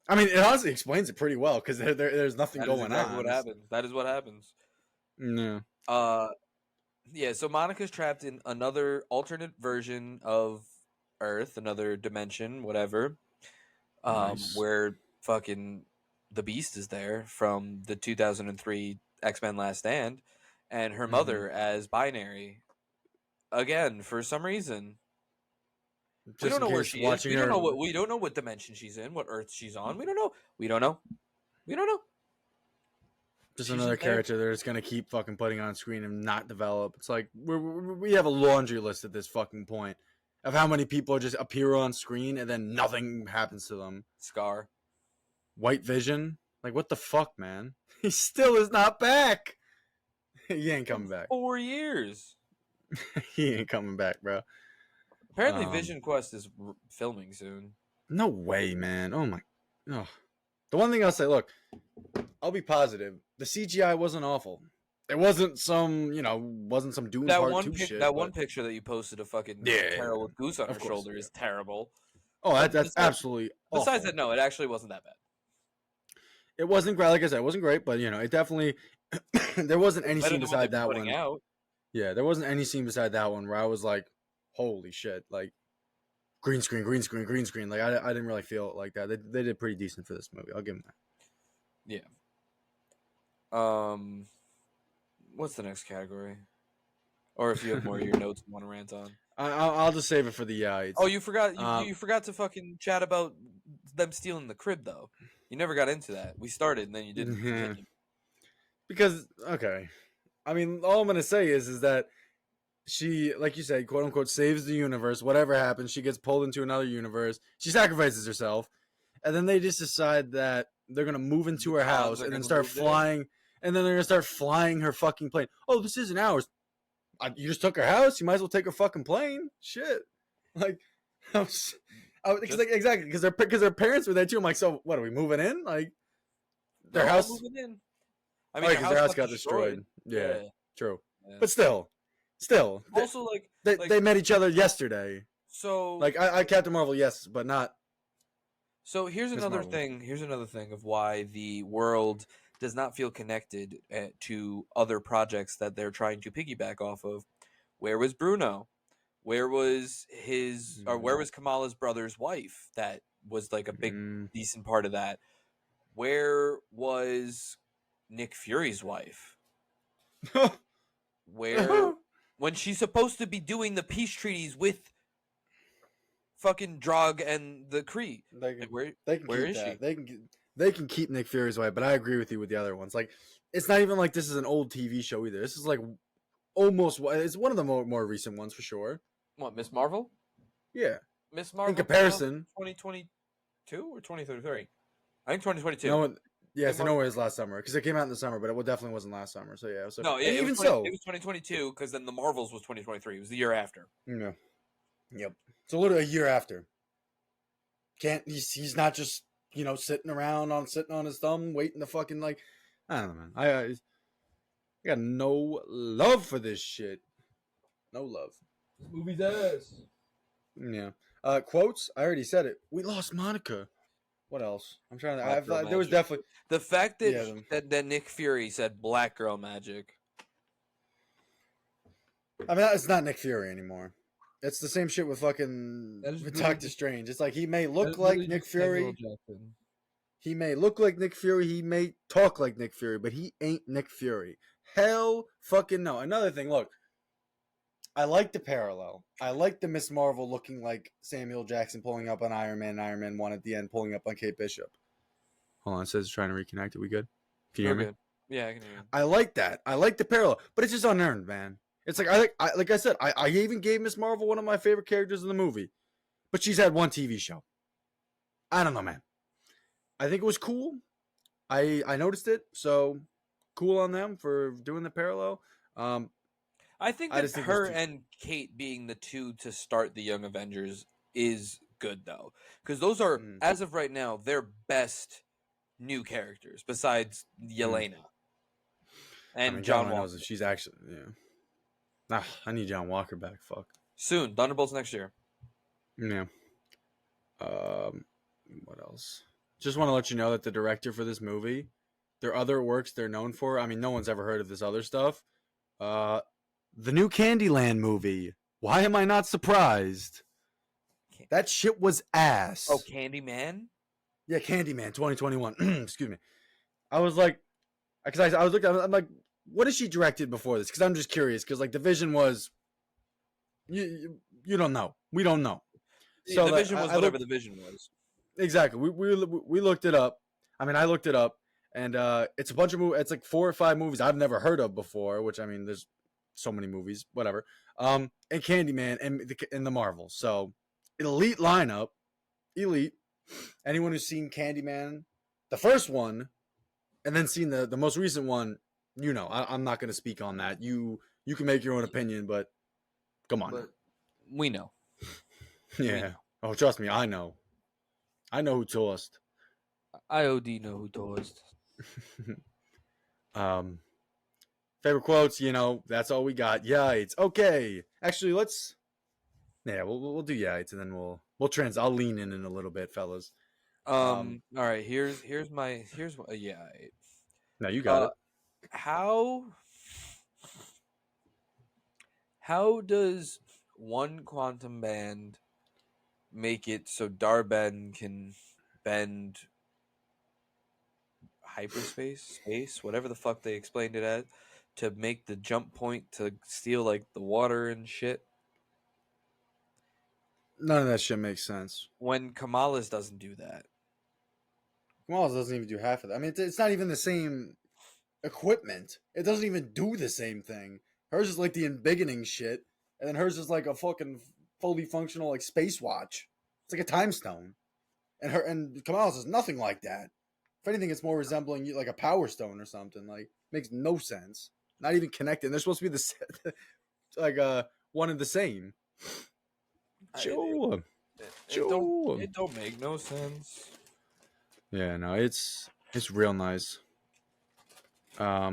I mean, it honestly explains it pretty well, because there's nothing going on. What happens. That is what happens. No. Yeah, so Monica's trapped in another alternate version of Earth, another dimension, whatever, where fucking the Beast is there from the 2003 X-Men Last Stand, and her mother as binary again for some reason. We don't know where she is. We don't know what dimension she's in, what Earth she's on. We don't know. Just another character they're just gonna keep fucking putting on screen and not develop. It's like we have a laundry list at this fucking point of how many people just appear on screen and then nothing happens to them. Scar. White Vision? Like, what the fuck, man? He still is not back. He ain't coming back. 4 years. He ain't coming back, bro. Apparently, Vision Quest is filming soon. No way, man. Oh my. Oh. The one thing I'll say, look, I'll be positive. The CGI wasn't awful. It wasn't some, wasn't some Dune Part 2 shit. That one picture that you posted of fucking Carol with Goose on her shoulder is terrible. Oh, that's absolutely awful. Besides that, no, it actually wasn't that bad. It wasn't great. Like I said, it wasn't great, but it definitely there wasn't any scene beside that one. Yeah, there wasn't any scene beside that one where I was like, "Holy shit!" Like green screen. Like I didn't really feel it like that. They did pretty decent for this movie. I'll give them that. Yeah. What's the next category? Or if you have more of your notes you want to rant on. I'll just save it for the. You forgot. You forgot to fucking chat about them stealing the crib, though. You never got into that. We started and then you didn't continue. Because I mean, all I'm gonna say is that she, like you said, quote unquote, saves the universe. Whatever happens, she gets pulled into another universe. She sacrifices herself, and then they just decide that they're gonna move into her house and then start flying. And then they're gonna start flying her fucking plane. Oh, this isn't ours. You just took her house. You might as well take her fucking plane. Shit. Like, exactly because their parents were there too. I'm like, so what? Are we moving in? Like, their house. Moving in. I mean, because their house got destroyed. Yeah, true. Yeah. But still. Also, they met each other yesterday. So, I Captain Marvel, yes, but not. So here's another thing. Here's another thing of why the world does not feel connected to other projects that they're trying to piggyback off of. Where was Bruno? Where was where was Kamala's brother's wife? That was like a big, decent part of that. Where was Nick Fury's wife? Where, when she's supposed to be doing the peace treaties with fucking Drog and the Kree. Where is she? They can keep Nick Fury's wife, but I agree with you with the other ones. Like, it's not even like this is an old TV show either. This is like almost, it's one of the more recent ones for sure. What, Miss Marvel? Yeah. Miss Marvel. In comparison, 2022 or 2033? I think 2022. No, yes, I know it was last summer because it came out in the summer, but it definitely wasn't last summer. So yeah, no, yeah, it was 2022 because then the Marvels was 2023. It was the year after. Yeah. Yep. It's a little a year after. He's not just sitting on his thumb waiting to fucking like, I don't know, man. I got no love for this shit. No love. This movie's ass. Yeah. Quotes. I already said it. We lost Monica. What else? I'm trying to. There was definitely the fact that that Nick Fury said "Black Girl Magic." I mean, it's not Nick Fury anymore. It's the same shit with fucking Doctor Strange. It's like he may look like Nick Fury. He may look like Nick Fury. He may talk like Nick Fury, but he ain't Nick Fury. Hell fucking no. Another thing, look. I like the parallel. I like the Miss Marvel looking like Samuel Jackson pulling up on Iron Man and Iron Man 1 at the end, pulling up on Kate Bishop. Hold on, it says trying to reconnect. Are we good? Can you hear me? Good. Yeah, I can hear you. I like that. I like the parallel, but it's just unearned, man. It's like like I said, I even gave Miss Marvel one of my favorite characters in the movie, but she's had one TV show. I don't know, man. I think it was cool. I noticed it, so cool on them for doing the parallel. I think that her and Kate being the two to start the Young Avengers is good, though, because those are, as of right now, their best new characters besides Yelena and John Walker. Knows if she's actually, I need John Walker back. Fuck. Soon, Thunderbolts next year. Yeah. What else? Just want to let you know that the director for this movie, their other works they're known for. I mean, no one's ever heard of this other stuff. The new Candyland movie. Why am I not surprised? That shit was ass. Oh, Candyman? Yeah, Candyman 2021. Excuse me. I was like, because I was looking, I'm like, what has she directed before this? Because I'm just curious. Because like the Vision was, you don't know. We don't know. So the Vision was whatever the Vision was. Exactly. We looked it up. I mean, I looked it up, and it's a bunch of movies. It's like 4 or 5 movies I've never heard of before. Which I mean, there's so many movies, whatever. And Candyman and the Marvel. So, elite lineup, elite. Anyone who's seen Candyman, the first one, and then seen the most recent one, I'm not going to speak on that. You can make your own opinion, but Come on. But we know. Yeah. Oh, trust me, I know. I know who tossed. IOD know who tossed. Favorite quotes, that's all we got. Yites. Okay. Actually, we'll do yites, and then we'll I'll lean in a little bit, fellas. All right. Here's yeah. No, you got it. How does one quantum band make it so Darben can bend hyperspace, space, whatever the fuck they explained it as, to make the jump point to steal like the water and shit? None of that shit makes sense. When Kamala's doesn't do that. Kamala's doesn't even do half of that. I mean, it's not even the same equipment. It doesn't even do the same thing. Hers is like the embiggening shit, and then hers is like a fucking fully functional like space watch. It's like a time stone, and Kamala's is nothing like that. If anything, it's more resembling like a power stone or something. Like makes no sense. Not even connected. They're supposed to be the one and the same. Sure. It don't make no sense. Yeah, no, it's real nice. I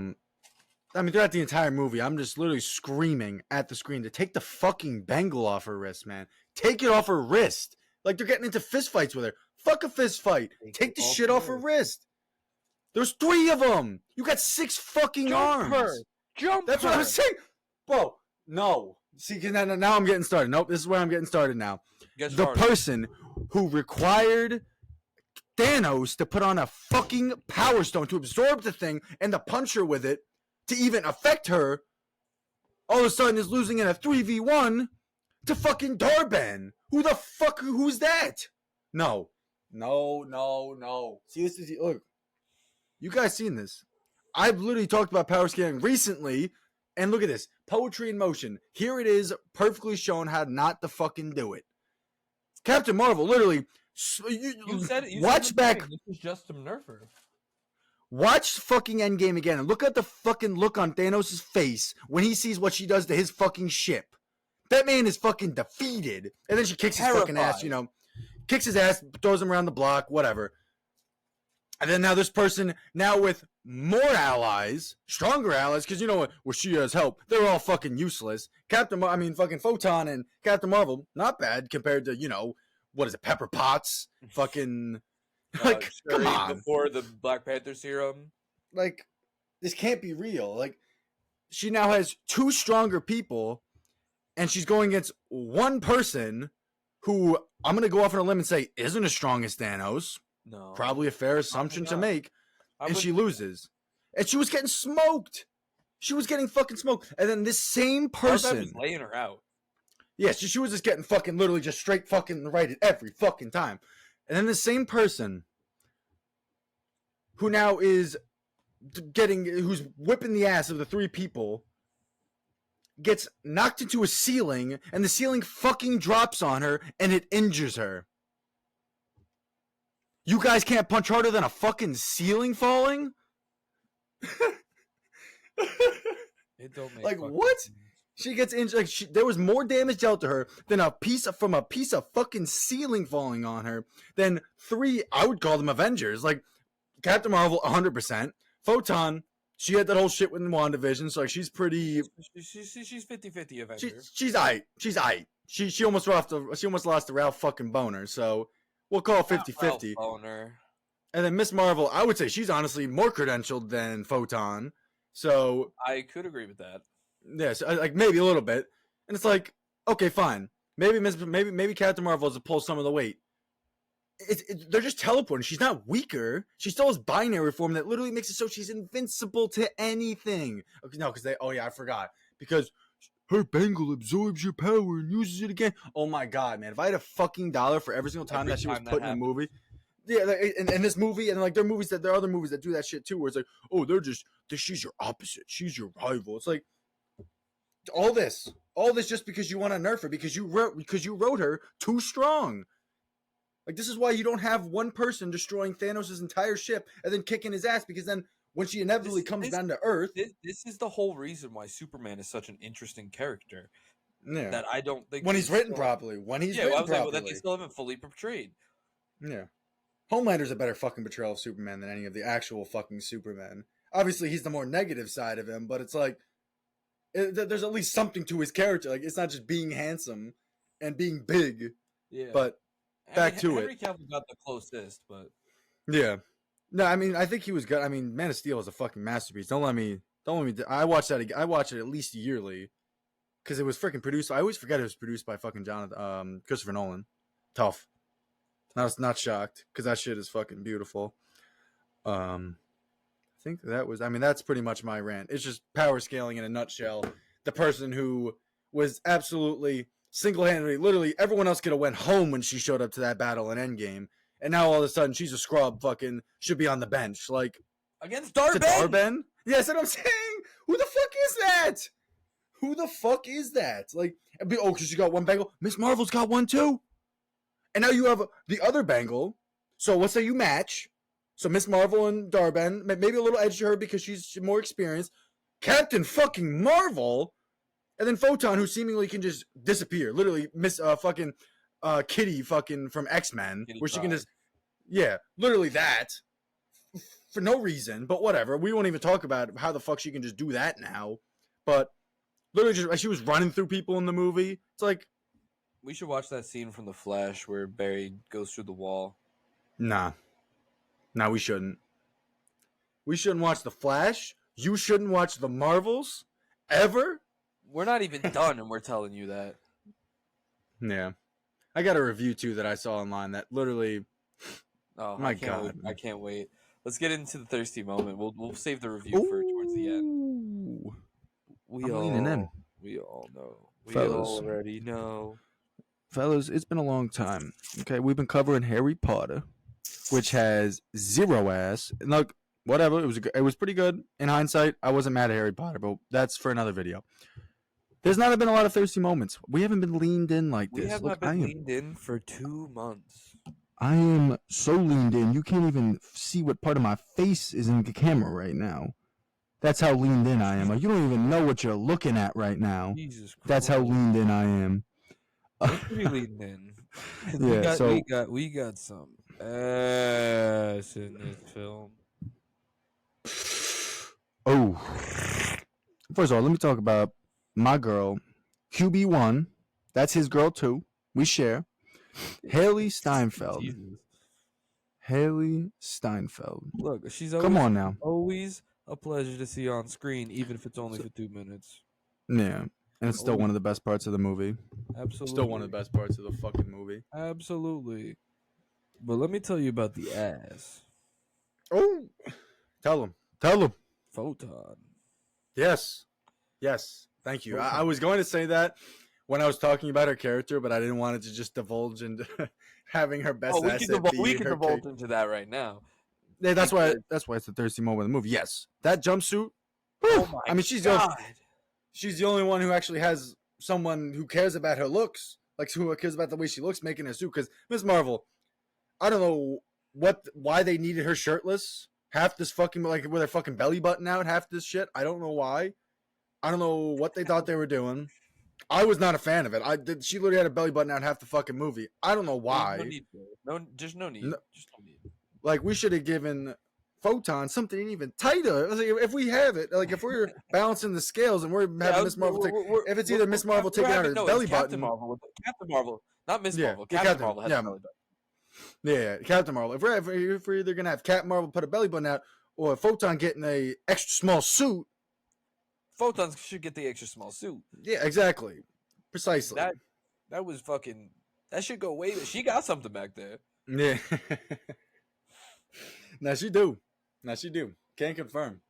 mean, throughout the entire movie, I'm just literally screaming at the screen to take the fucking bangle off her wrist, man. Take it off her wrist. Like they're getting into fistfights with her. Fuck a fist fight. Take the shit off her wrist. There's 3 of them. You got 6 fucking arms. That's what I'm saying, bro. No. See, now I'm getting started. Nope, this is where I'm getting started now. The person who required Thanos to put on a fucking power stone to absorb the thing and to punch her with it to even affect her, all of a sudden is losing in a 3v1 to fucking Darben. Who's that? No. See, this is, look, you guys seen this. I've literally talked about power scaling recently, and look at this. Poetry in motion. Here it is, perfectly shown how not to fucking do it. Captain Marvel, literally, you said watch back. This is just to nerf her. Watch fucking Endgame again and look at the fucking look on Thanos' face when he sees what she does to his fucking ship. That man is fucking defeated. And then she kicks his fucking ass, kicks his ass, throws him around the block, whatever. And then now this person, now with more allies, stronger allies, because you know what, where she has help, they're all fucking useless. Fucking Photon and Captain Marvel, not bad compared to, what is it, Pepper Potts? Fucking, like, come on. Before the Black Panther serum. Like, this can't be real. Like, she now has 2 stronger people, and she's going against one person who, I'm going to go off on a limb and say, isn't as strong as Thanos. No. Probably a fair assumption to make. And she loses. And she was getting smoked. She was getting fucking smoked. And then this same person was laying her out. Yeah, she was just getting fucking literally just straight fucking right at every fucking time. And then the same person who now is who's whipping the ass of the 3 people gets knocked into a ceiling, and the ceiling fucking drops on her, and it injures her. You guys can't punch harder than a fucking ceiling falling? It don't make like what? Sense. She gets injured. Like there was more damage dealt to her than a piece of fucking ceiling falling on her. Than 3, I would call them Avengers. Like Captain Marvel, 100%. Photon, she had that whole shit with WandaVision, so like she's pretty. She's 50-50 Avenger. She's aight. She's aight. She almost lost to Ralph fucking Boner. So we'll call it 50-50. Boner. And then Miss Marvel, I would say she's honestly more credentialed than Photon. So I could agree with that. Yes, like maybe a little bit. And it's like, okay, fine. Maybe Captain Marvel has to pull some of the weight. They're just teleporting. She's not weaker. She still has binary form that literally makes it so she's invincible to anything. Okay, no, because I forgot. Because her bangle absorbs your power and uses it again. Oh my god, man! If I had a fucking dollar for every single time that she was put in a movie, yeah, like, in this movie, and like there are other movies that do that shit too, where it's like, oh, she's your opposite, she's your rival. It's like all this just because you want to nerf her because you wrote her too strong. Like this is why you don't have one person destroying Thanos' entire ship and then kicking his ass, because then when she inevitably comes down to Earth, this is the whole reason why Superman is such an interesting character, Yeah. that I don't think When he's written still- properly. When he's yeah, written I was like, properly. well, that they still haven't fully portrayed. Yeah. Homelander's a better fucking portrayal of Superman than any of the actual fucking Supermen. Obviously, he's the more negative side of him, but it's like there's at least something to his character. Like, it's not just being handsome and being big. Yeah, But back to Henry it. Cavill got the closest, but Yeah. No, I mean, I think he was good. I mean, Man of Steel is a fucking masterpiece. Don't let me. I watch that. I watch it at least yearly because it was freaking produced. I always forget it was produced by fucking Christopher Nolan. Tough. Not shocked because that shit is fucking beautiful. I think that was. I mean, that's pretty much my rant. It's just power scaling in a nutshell. The person who was absolutely single-handedly, literally, everyone else could have went home when she showed up to that battle in Endgame, and now all of a sudden she's a scrub. Fucking should be on the bench. Like, against is it Darben. Darben? Yeah, that's what I'm saying. Who the fuck is that? Who the fuck is that? Like, because you got one Bengal. Miss Marvel's got one too. And now you have the other Bengal. So let's say you match. So Miss Marvel and Darben, maybe a little edge to her because she's more experienced. Captain fucking Marvel, and then Photon, who seemingly can just disappear. Literally, Miss fucking Kitty fucking from X-Men, where she can just, yeah, literally that for no reason. But whatever. We won't even talk about how the fuck she can just do that now. But literally, just she was running through people in the movie. It's like, We should watch that scene from The Flash where Barry goes through the wall. nah, we shouldn't. We shouldn't watch The Flash. You shouldn't watch the Marvels ever. We're not even done, and we're telling you that. Yeah, I got a review too that I saw online that literally. Oh My I can't God. wait. I can't wait. Let's get into the thirsty moment. We'll save the review for towards the end. Ooh. We I'm all leaning in. We all know. We Fellas. already know. Fellas, it's been a long time. Okay, we've been covering Harry Potter, which has zero ass. And look, whatever, it was pretty good in hindsight. I wasn't mad at Harry Potter, but that's for another video. There's not been a lot of thirsty moments. We haven't been leaned in like We this. have Look, not been leaned in for 2 months. I am so leaned in. You can't even see what part of my face is in the camera right now. That's how leaned in I am. Like, you don't even know what you're looking at right now. Jesus Christ. That's how leaned in I am. We're pretty leaned in. Yeah, we got some ass in this film. Oh. First of all, let me talk about my girl, QB1. That's his girl too. We share. Haley Steinfeld. Jesus. Haley Steinfeld. Look, she's Come on now. always a pleasure to see on screen, even if it's only for 2 minutes. Yeah. And it's still one of the best parts of the movie. Absolutely. Still one of the best parts of the fucking movie. Absolutely. But let me tell you about the ass. Oh. Tell him. Photon. Yes. Thank you. I was going to say that when I was talking about her character, but I didn't want it to just divulge into having her best asset be we can her divulge character. into that right now. Yeah, that's why it's the thirsty moment of the movie. Yes. That jumpsuit. Oh my I mean, she's God. she's the only one who actually has someone who cares about her looks, like who cares about the way she looks making her suit. Because Miss Marvel, I don't know why they needed her shirtless. Half this fucking, like, with her fucking belly button out, half this shit. I don't know why. I don't know what they thought they were doing. I was not a fan of it. She literally had a belly button out half the fucking movie. I don't know why. No need for it. Just no need. No. Just no need. Like, we should have given Photon something even tighter. Like, if we have it, like, if we're balancing the scales and we're having Miss Marvel take, if it's either Miss Marvel taking out her belly Captain button, Captain Marvel, not Miss Marvel. yeah, Captain Marvel has a belly button. yeah, Captain Marvel. If we're either gonna have Captain Marvel put a belly button out, or Photon getting a extra small suit. Photons should get the extra small suit. Yeah, exactly, precisely. That was fucking. That should go way. She got something back there. Yeah. Now she do. Can't confirm.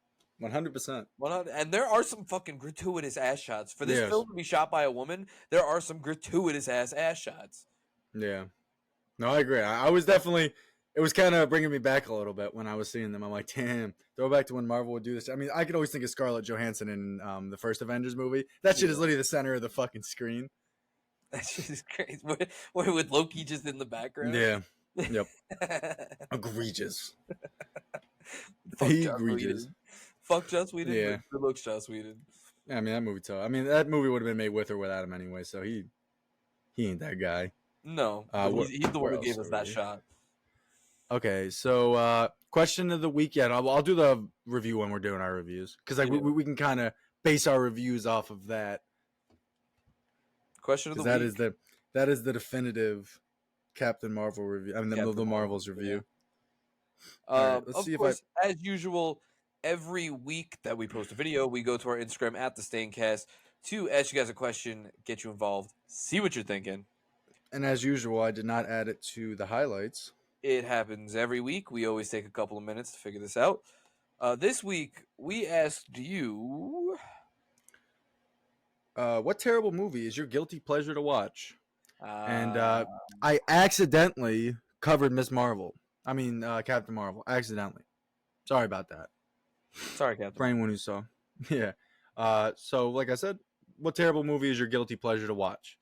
100%. And there are some fucking gratuitous ass shots for this Yes. film to be shot by a woman. There are some gratuitous ass shots. Yeah. No, I agree. I was definitely. It was kind of bringing me back a little bit when I was seeing them. I'm like, damn, throwback to when Marvel would do this. I mean, I could always think of Scarlett Johansson in the first Avengers movie. That shit is literally the center of the fucking screen. That shit is crazy. With Loki just in the background. Yeah. Yep. Egregious. Fuck Joss Egregious. Whedon. Fuck Joss Whedon. Yeah. Good looks, Joss Whedon. Yeah, I mean that movie. I mean that movie would have been made with or without him anyway. So he ain't that guy. No, but he's the one where who gave else us are that we? shot. Okay, so question of the week. Yeah, I'll do the review when we're doing our reviews because like we can kind of base our reviews off of that. Question of the Because week. that is the definitive Captain Marvel review. I mean the Marvels review. All right, let's Of see if I. course, as usual, every week that we post a video, we go to our Instagram at the Staincast to ask you guys a question, get you involved, see what you're thinking. And as usual, I did not add it to the highlights. It happens every week. We always take a couple of minutes to figure this out. This week, we asked you. What terrible movie is your guilty pleasure to watch? And Uh, I accidentally covered Miss Marvel. I mean Captain Marvel. Accidentally. Sorry about that. Sorry, Captain. For anyone who saw. Yeah. So like I said, what terrible movie is your guilty pleasure to watch?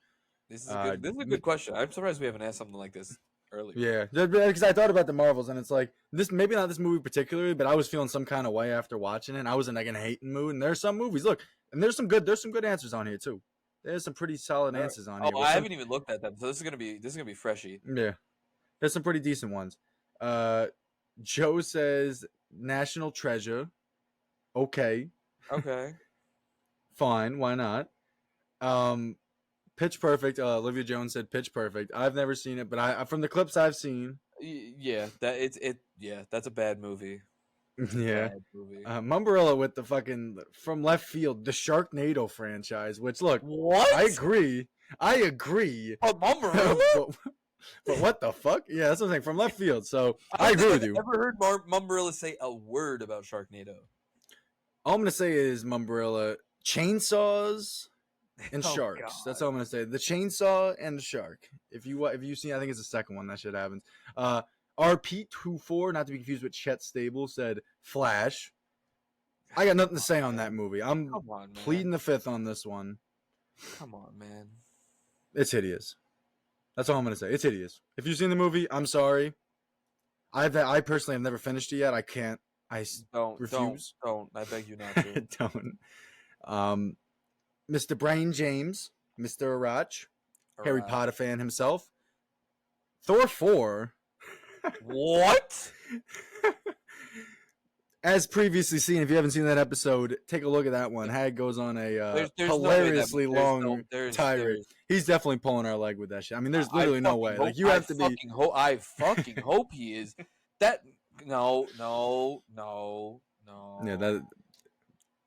This is a good question. I'm surprised we haven't asked something like this earlier. Yeah, because I thought about the Marvels, and it's like this. Maybe not this movie particularly, but I was feeling some kind of way after watching it. And I was in like a hating mood, and there's some movies. Look, and there's some good answers on here too. There's some pretty solid answers on here. Oh, I haven't even looked at them, so this is gonna be freshy. Yeah, there's some pretty decent ones. Joe says National Treasure. Okay, Okay. fine, why not? Pitch Perfect. Olivia Jones said Pitch Perfect. I've never seen it, but I from the clips I've seen. Yeah, that's a bad movie. Yeah. Bad movie. Mumbrella with the fucking from left field, the Sharknado franchise. Which look, What? I agree. Oh, Mumbrella? but what the fuck? Yeah, that's what I'm saying. From left field. So I agree with you. I've never heard Mumbrella say a word about Sharknado. All I'm gonna say is Mumbrella chainsaws and Oh, sharks. God. That's all I'm gonna say. The chainsaw and the shark. If you see, I think it's the second one that shit happens. RP24, not to be confused with Chet Stable, said Flash. I got nothing to say on that movie. I'm pleading the fifth on this one. Come on, man. It's hideous. That's all I'm gonna say. It's hideous. If you've seen the movie, I'm sorry. I personally have never finished it yet. I can't. I refuse. Don't. I beg you not to. Don't. Mr. Brain James, Mr. Arach, Harry Potter fan himself. Thor 4. What? As previously seen, if you haven't seen that episode, take a look at that one. Hag goes on a hilariously long tirade. He's definitely pulling our leg with that shit. I mean, there's literally no way. Like you have to be. I fucking hope he is. That no. Yeah,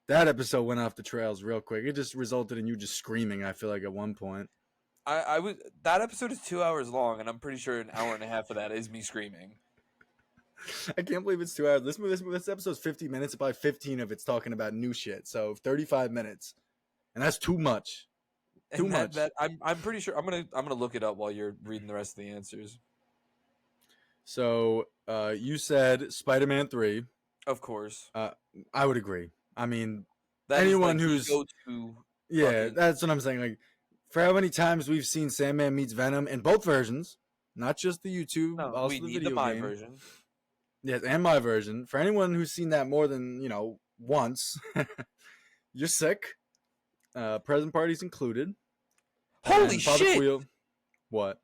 that episode went off the trails real quick. It just resulted in you just screaming. I feel like at one point. That episode is 2 hours long, and I'm pretty sure an hour and a half of that is me screaming. I can't believe it's 2 hours. This episode's 50 minutes. About 15 of it's talking about new shit. So 35 minutes, and that's too much. Too much. I'm pretty sure. I'm gonna look it up while you're reading the rest of the answers. So you said Spider-Man 3. Of course. I would agree. I mean, that anyone like who's go-to yeah, that's what I'm saying. Like, for how many times we've seen Sandman meets Venom in both versions, not just the YouTube, also the video my game. version. Yes, and my version. For anyone who's seen that more than once, you're sick. Present parties included. Holy shit! What?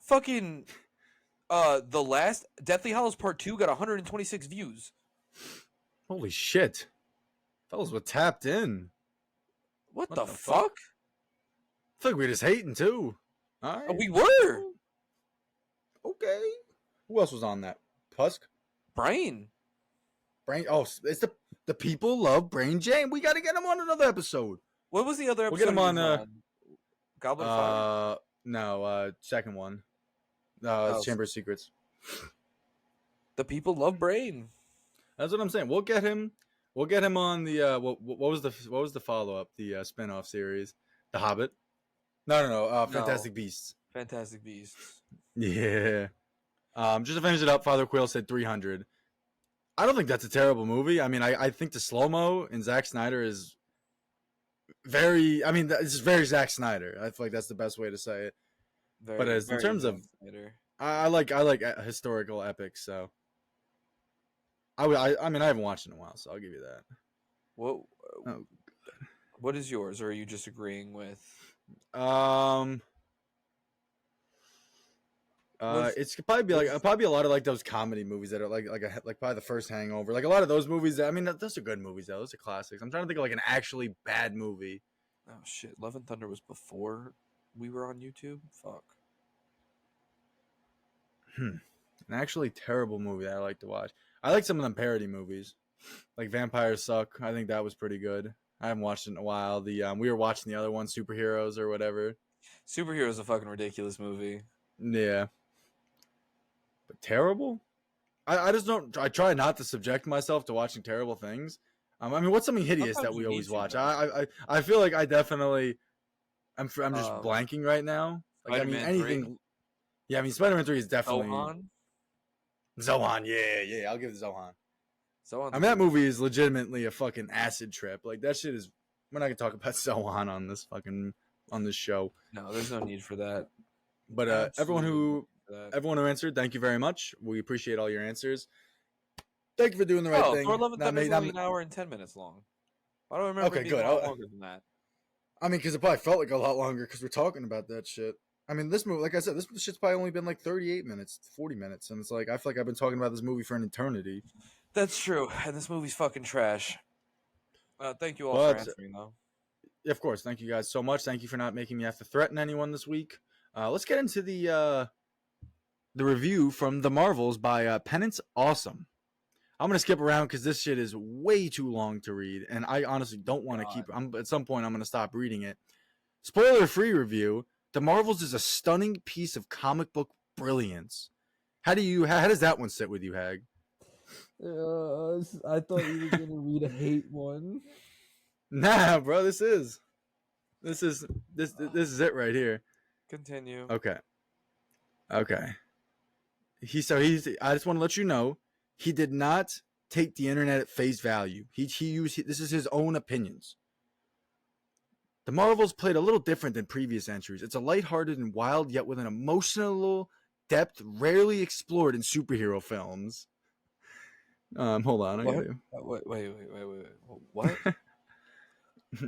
Fucking the last Deathly Hallows Part 2 got 126 views. Holy shit. Fellas were tapped in. What the fuck? I feel like we're just hating too. All right. We were. Okay. Who else was on that? Pusk? Brain. Oh, it's the people love Brain Jane. We got to get him on another episode. What was the other episode? We'll get him on Goblin Fire? No, second one. Chamber of Secrets. The people love Brain. That's what I'm saying. We'll get him on the what was the follow-up, the spin-off series? The Hobbit? No, Fantastic Beasts. Fantastic Beasts. Yeah. Just to finish it up, Father Quill said 300. I don't think that's a terrible movie. I mean, I think the slow-mo in Zack Snyder is very, I mean, it's very Zack Snyder. I feel like that's the best way to say it. But in terms of, I like historical epics, so I mean, I haven't watched it in a while, so I'll give you that. What? What is yours, or are you just agreeing with? Um, What is, it's could probably be what like is probably a lot of like those comedy movies that are like probably the first Hangover, like a lot of those movies. That, I mean, those are good movies though. Those are classics. I'm trying to think of like an actually bad movie. Oh shit! Love and Thunder was before we were on YouTube. Fuck. An actually terrible movie that I like to watch. I like some of them parody movies, like Vampires Suck. I think that was pretty good. I haven't watched it in a while. The we were watching the other one, Superheroes or whatever. Superhero is a fucking ridiculous movie. Yeah, but terrible. I just don't. I try not to subject myself to watching terrible things. I mean, what's something hideous Sometimes that you we need always to, watch? though. I feel like I definitely. I'm just Um, blanking right now. Like I mean Spider-Man 3, anything. Yeah, I mean Spider-Man 3 is definitely Zohan. Zohan. Yeah. I'll give it Zohan. Zohan's I a mean, that good movie is legitimately a fucking acid trip. Like that shit is. We're not gonna talk about Zohan on this show. No, there's no need for that. But Absolutely no need for that. everyone who answered, thank you very much. We appreciate all your answers. Thank you for doing the right Oh, thing. Thor: Love and Thunder is only an hour and 10 minutes long. I don't remember Okay, it being good. a lot longer than that. I mean, because it probably felt like a lot longer because we're talking about that shit. I mean, this movie, like I said, this shit's probably only been like 38 minutes, 40 minutes, and it's like I feel like I've been talking about this movie for an eternity. That's true, and this movie's fucking trash. Thank you all for But answering, though. of course, thank you guys so much. Thank you for not making me have to threaten anyone this week. Let's get into the review from The Marvels by Penance Awesome. I'm gonna skip around because this shit is way too long to read, and I honestly don't want to keep. At some point, I'm gonna stop reading it. Spoiler-free review. The Marvels is a stunning piece of comic book brilliance. How does that one sit with you, Hag? I thought you were gonna read a hate one. Nah, bro, this is it right here. Continue. Okay. I just want to let you know he did not take the internet at face value. He used this is his own opinions. The Marvels played a little different than previous entries. It's a lighthearted and wild, yet with an emotional depth rarely explored in superhero films. Hold on, I What? gotta. Wait. What?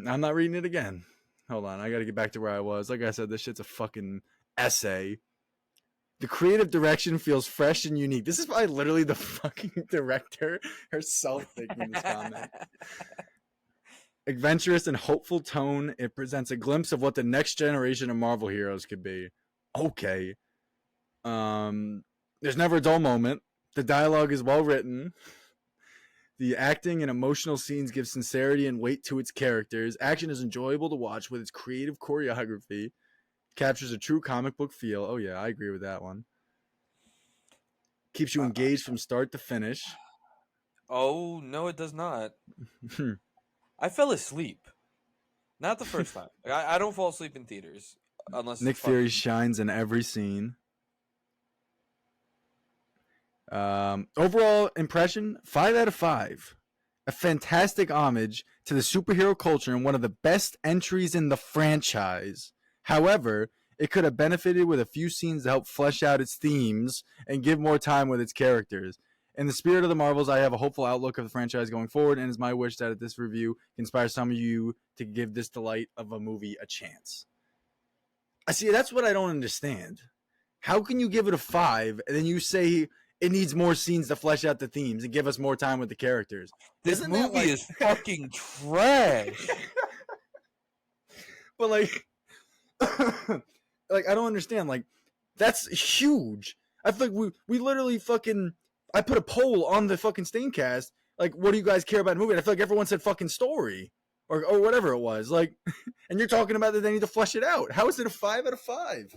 I'm not reading it again. Hold on, I gotta get back to where I was. Like I said, this shit's a fucking essay. The creative direction feels fresh and unique. This is probably literally the fucking director herself making this comment. Adventurous and hopeful tone, it presents a glimpse of what the next generation of Marvel heroes could be. Okay. There's never a dull moment. The dialogue is well written. The acting and emotional scenes give sincerity and weight to its characters. Action is enjoyable to watch with its creative choreography. Captures a true comic book feel. Oh yeah, I agree with that one. Keeps you engaged from start to finish. Oh, no, it does not. I fell asleep. Not the first time. I don't fall asleep in theaters. Unless Nick Fury shines in every scene. Overall impression, 5 out of 5. A fantastic homage to the superhero culture and one of the best entries in the franchise. However, it could have benefited with a few scenes to help flesh out its themes and give more time with its characters. In the spirit of the Marvels, I have a hopeful outlook of the franchise going forward, and it's my wish that this review can inspire some of you to give this delight of a movie a chance. I see, that's what I don't understand. How can you give it a 5 and then you say it needs more scenes to flesh out the themes and give us more time with the characters? This movie is fucking trash. But like I don't understand. Like, that's huge. I feel like we literally fucking. I put a poll on the fucking Staincast. Like, what do you guys care about in the movie? And I feel like everyone said fucking story or whatever it was. Like, and you're talking about that they need to flesh it out. How is it a 5 out of 5?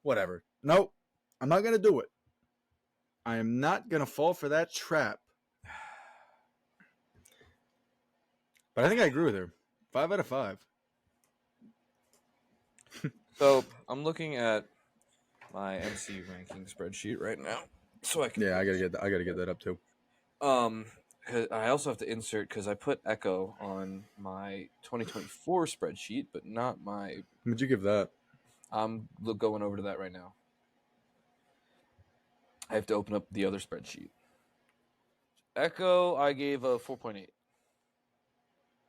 Whatever. Nope. I'm not gonna do it. I am not gonna fall for that trap. But I think I agree with her. 5 out of 5. So I'm looking at my MCU ranking spreadsheet right now, so I can. Yeah, I gotta get that up too. 'Cause I also have to insert because I put Echo on my 2024 spreadsheet, but not my. Would you give that? I'm going over to that right now. I have to open up the other spreadsheet. Echo, I gave a 4.8,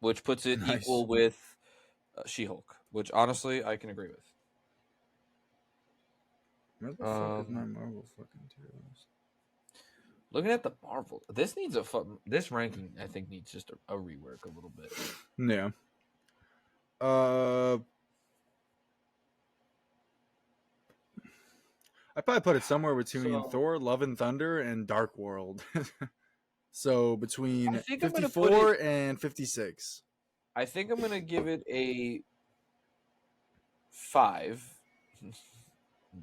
which puts it Nice. equal with She-Hulk, which honestly I can agree with. Where the fuck is my Marvel fucking tier list? Looking at the Marvel, this needs this ranking I think needs just a rework a little bit. Yeah. I probably put it somewhere between Thor, Love and Thunder, and Dark World. So between I think I'm gonna 54 and 56. I think I'm gonna give it a 5,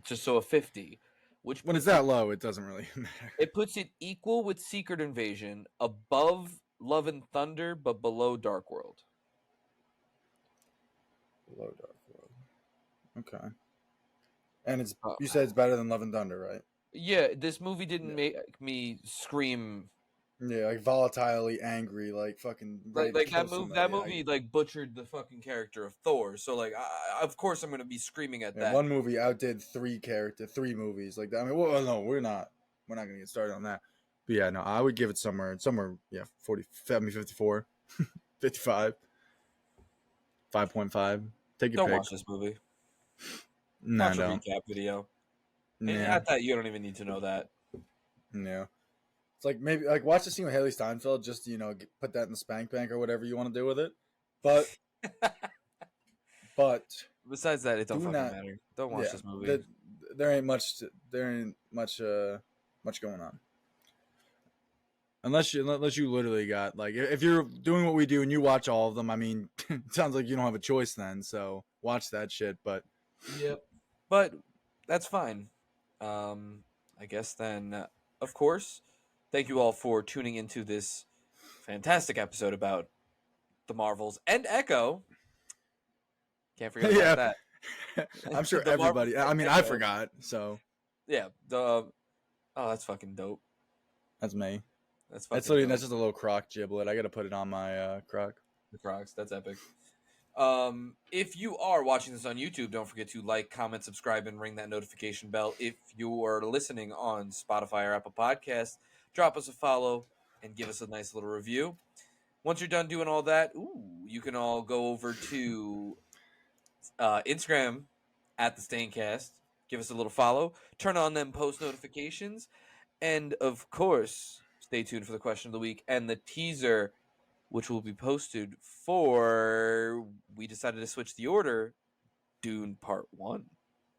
just so a 50. Which When it's puts that low, it doesn't really matter. it puts it equal with Secret Invasion, above Love and Thunder, but below Dark World. Below Dark World. Okay. And it's you said it's better than Love and Thunder, right? Yeah, this movie didn't make me scream. Yeah, like volatilely angry, like fucking. Like that movie like butchered the fucking character of Thor. So like, of course I'm gonna be screaming at that. One movie outdid three movies like that. I mean, well, no, we're not gonna get started on that. But yeah, no, I would give it somewhere, yeah, 40, 54, 55, 5.5. Take your Don't pick. watch this movie. No, Watch a don't. recap video. Yeah. At that, you don't even need to know that. Yeah. It's like maybe like watch the scene with Haley Steinfeld just to, put that in the spank bank or whatever you want to do with it. But besides that, it don't fucking matter. Don't watch this movie. There ain't much going on. Unless you literally got like if you're doing what we do and you watch all of them, I mean, it sounds like you don't have a choice then. So watch that shit. But yep. But that's fine. I guess then, of course, thank you all for tuning into this fantastic episode about the Marvels and Echo. Can't forget about that. I'm sure everybody. I mean, I forgot. So yeah. Oh, that's fucking dope. That's me. That's just a little croc giblet. I got to put it on my croc. The Crocs. That's epic. If you are watching this on YouTube, don't forget to like, comment, subscribe, and ring that notification bell. If you are listening on Spotify or Apple Podcasts, drop us a follow and give us a nice little review. Once you're done doing all that, you can all go over to Instagram at the Staincast. Give us a little follow. Turn on them post notifications. And, of course, stay tuned for the question of the week and the teaser, which will be posted for, we decided to switch the order, Dune Part 1.